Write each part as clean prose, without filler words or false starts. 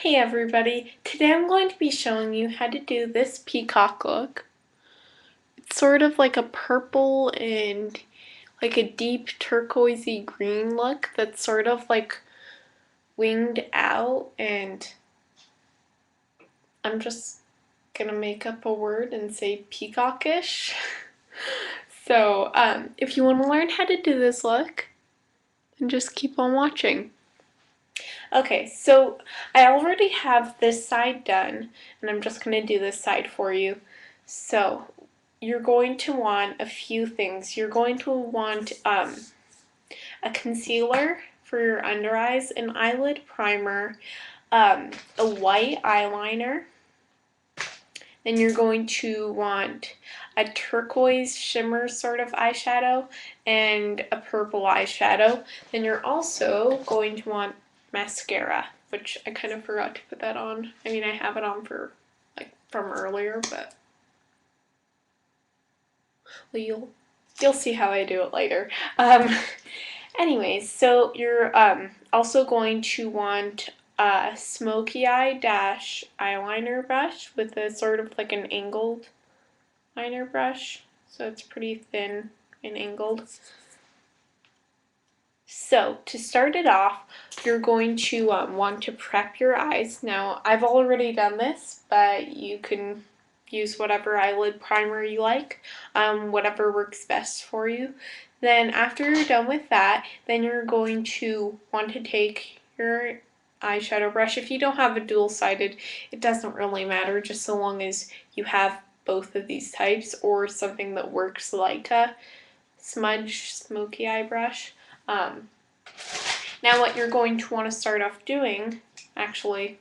Hey everybody, today I'm going to be showing you how to do this peacock look. It's sort of like a purple and like a deep turquoisey green look that's sort of like winged out, and I'm just gonna make up a word and say peacockish. So if you want to learn how to do this look, then just keep on watching. Okay, so I already have this side done, and I'm just going to do this side for you. So you're going to want a few things. You're going to want a concealer for your under eyes, an eyelid primer, a white eyeliner. Then you're going to want a turquoise shimmer sort of eyeshadow and a purple eyeshadow. Then you're also going to want mascara, which I kind of forgot to put that on. I mean, I have it on from earlier, but well, you'll see how I do it later. Anyways, so you're also going to want a smoky eye dash eyeliner brush with a sort of like an angled liner brush, so it's pretty thin and angled. So to start it off, you're going to want to prep your eyes. Now, I've already done this, but you can use whatever eyelid primer you like, whatever works best for you. Then after you're done with that, then you're going to want to take your eyeshadow brush. If you don't have a dual-sided, it doesn't really matter, just so long as you have both of these types or something that works like a smudge smoky eye brush. Now what you're going to want to start off doing, actually,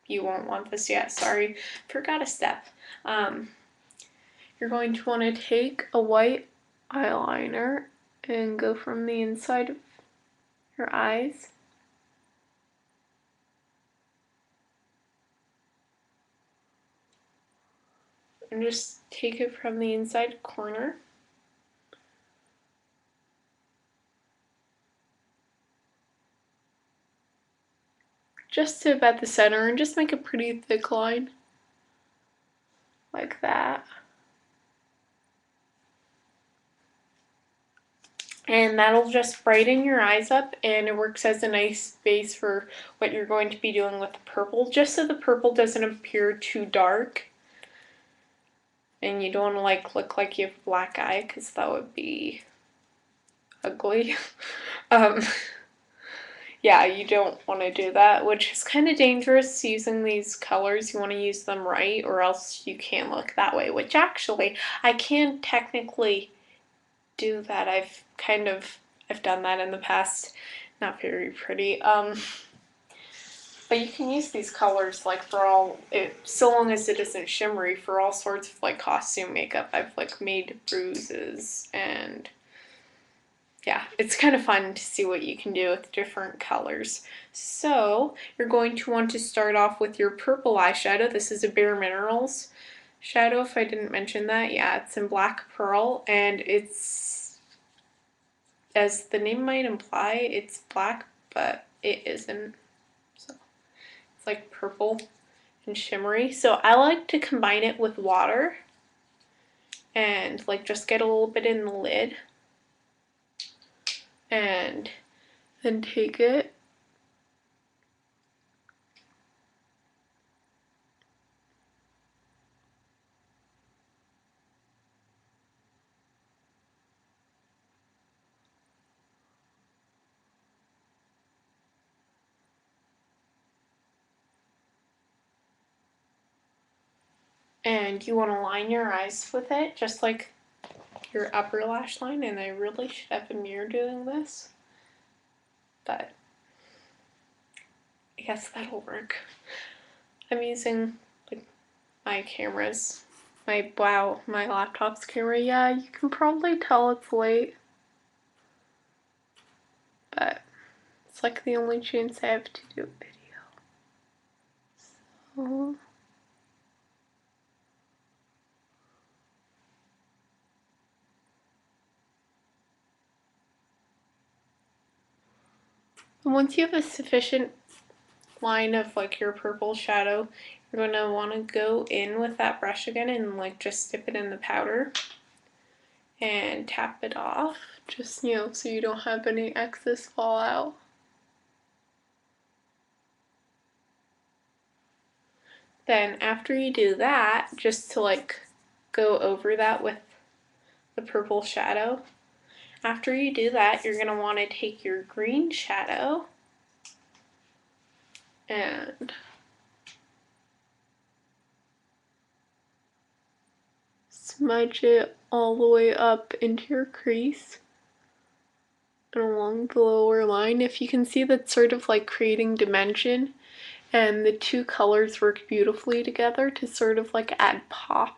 you won't want this yet, sorry, forgot a step. You're going to want to take a white eyeliner and go from the inside of your eyes. And just take it from the inside corner. Just to about the center, and just make a pretty thick line. Like that. And that'll just brighten your eyes up, and it works as a nice base for what you're going to be doing with the purple, just so the purple doesn't appear too dark. And you don't want to look like you have a black eye, because that would be ugly. Yeah, you don't want to do that, which is kind of dangerous using these colors. You want to use them right, or else you can't look that way, which actually I can technically do that. I've done that in the past. Not very pretty. But you can use these colors for so long as it isn't shimmery, for all sorts of costume makeup. I've made bruises, and yeah, it's kind of fun to see what you can do with different colors. So you're going to want to start off with your purple eyeshadow. This is a Bare Minerals shadow, if I didn't mention that. Yeah, it's in Black Pearl, and it's, as the name might imply, it's black, but it isn't. So it's like purple and shimmery. So I like to combine it with water and just get a little bit in the lid, and then take it and you want to line your eyes with it, just like your upper lash line. And I really should have a mirror doing this, but I guess that'll work. I'm using my cameras, my laptop's camera. Yeah, you can probably tell it's late, but it's the only chance I have to do a video. So once you have a sufficient line of like your purple shadow, you're going to want to go in with that brush again and like just dip it in the powder and tap it off, just, you know, so you don't have any excess fallout. Then after you do that, just to like go over that with the purple shadow, after you do that, you're going to want to take your green shadow and smudge it all the way up into your crease and along the lower line. If you can see, that's sort of like creating dimension, and the two colors work beautifully together to sort of like add pop.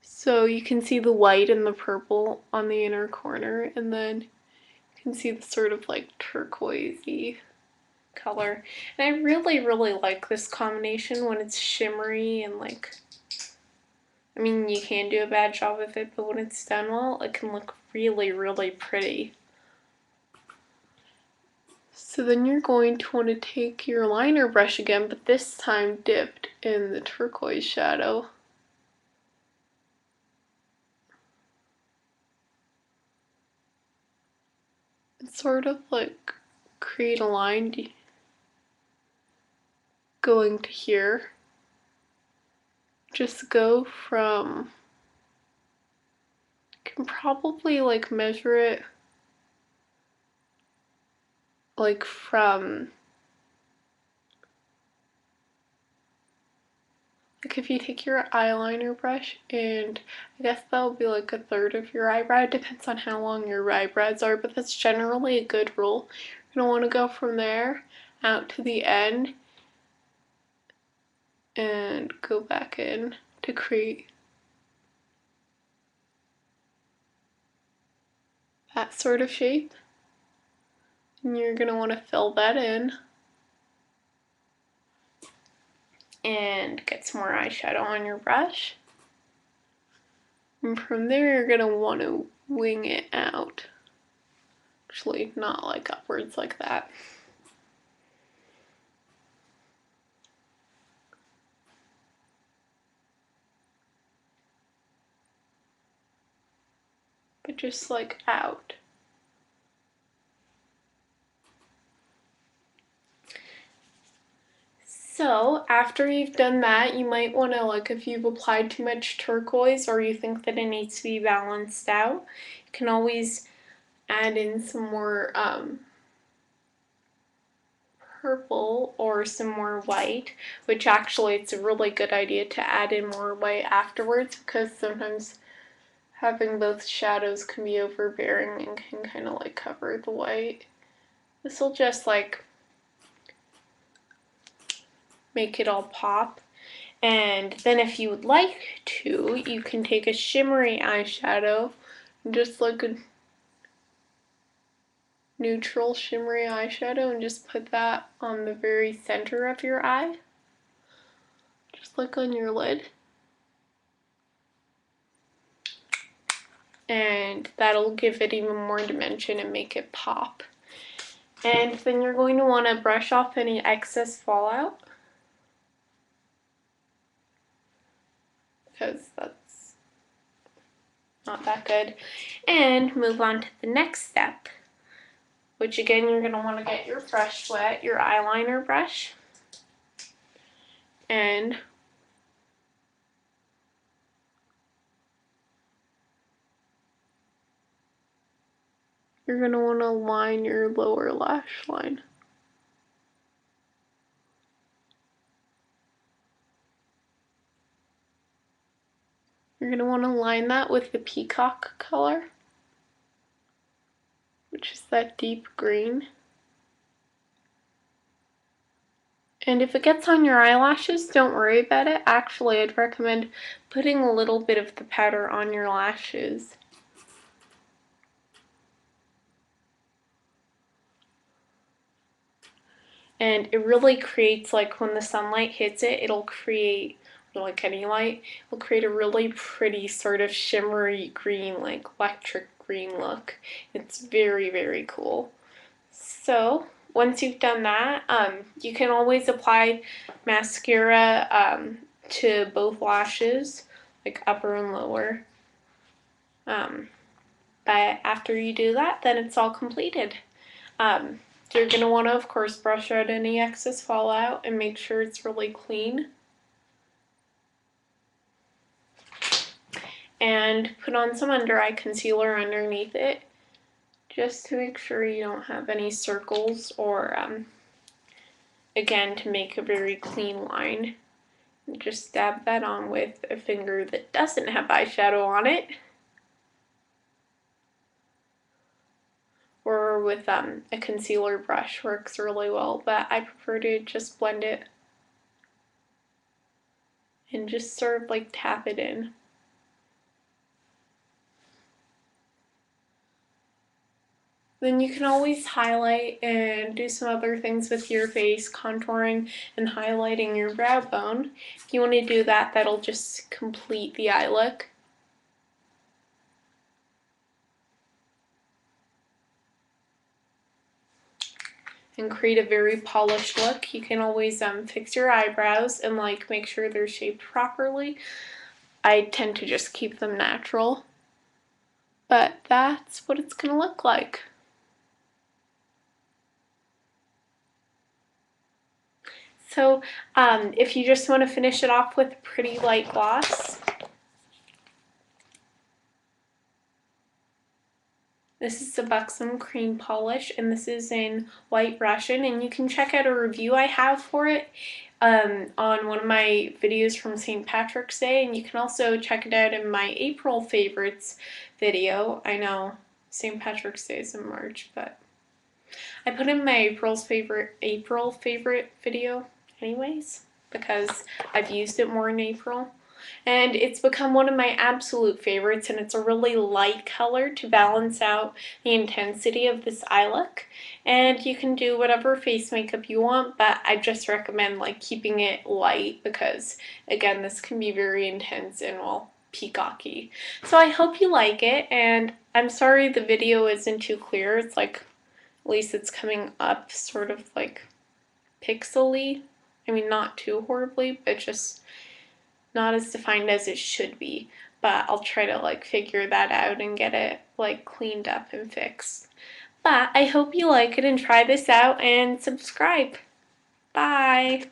So you can see the white and the purple on the inner corner, and then you can see the sort of like turquoisey color. And I really, really like this combination when it's shimmery and like, I mean, you can do a bad job of it, but when it's done well, it can look really, really pretty. So then you're going to want to take your liner brush again, but this time dipped in the turquoise shadow. And sort of like create a line going to here. Just go from, you can probably like measure it like from, like if you take your eyeliner brush, and I guess that'll be like a third of your eyebrow. It depends on how long your eyebrows are, but that's generally a good rule. You're gonna want to go from there out to the end and go back in to create that sort of shape. And you're gonna want to fill that in and get some more eyeshadow on your brush. And from there, you're gonna want to wing it out. Actually, not like upwards like that. But just like out. So after you've done that, you might want to, like, if you've applied too much turquoise or you think that it needs to be balanced out, you can always add in some more purple or some more white, which actually it's a really good idea to add in more white afterwards, because sometimes having both shadows can be overbearing and can kind of like cover the white. This will just like make it all pop. And then if you would like to, you can take a shimmery eyeshadow, just like a neutral shimmery eyeshadow, and just put that on the very center of your eye, just like on your lid. And that'll give it even more dimension and make it pop. And then you're going to want to brush off any excess fallout, because that's not that good, and move on to the next step, which again, you're going to want to get your brush wet, your eyeliner brush, and you're going to want to line your lower lash line. You're going to want to line that with the Peacock color, which is that deep green. And if it gets on your eyelashes, don't worry about it. Actually, I'd recommend putting a little bit of the powder on your lashes. And it really creates, like, when the sunlight hits it, it'll create, like any light, it'll create a really pretty sort of shimmery green, like electric green look. It's very, very cool. So once you've done that, you can always apply mascara to both lashes, like upper and lower. But after you do that, then it's all completed. You're going to want to, of course, brush out any excess fallout and make sure it's really clean. And put on some under eye concealer underneath it, just to make sure you don't have any circles, or again, to make a very clean line. And just dab that on with a finger that doesn't have eyeshadow on it, or with a concealer brush works really well, but I prefer to just blend it and just sort of like tap it in. Then you can always highlight and do some other things with your face, contouring and highlighting your brow bone. If you want to do that, that'll just complete the eye look. And create a very polished look. You can always fix your eyebrows and like make sure they're shaped properly. I tend to just keep them natural, but that's what it's gonna look like. So if you just want to finish it off with pretty light gloss, this is the Buxom Cream Polish, and this is in White Russian, and you can check out a review I have for it on one of my videos from St. Patrick's Day, and you can also check it out in my April favorites video. I know St. Patrick's Day is in March, but I put in my April favorite video anyways, because I've used it more in April. And it's become one of my absolute favorites, and it's a really light color to balance out the intensity of this eye look. And you can do whatever face makeup you want, but I just recommend like keeping it light because, again, this can be very intense and, well, peacocky. So I hope you like it, and I'm sorry the video isn't too clear. It's like, at least it's coming up sort of like pixely. I mean, not too horribly, but just not as defined as it should be. But I'll try to like figure that out and get it like cleaned up and fixed. But I hope you like it and try this out and subscribe. Bye!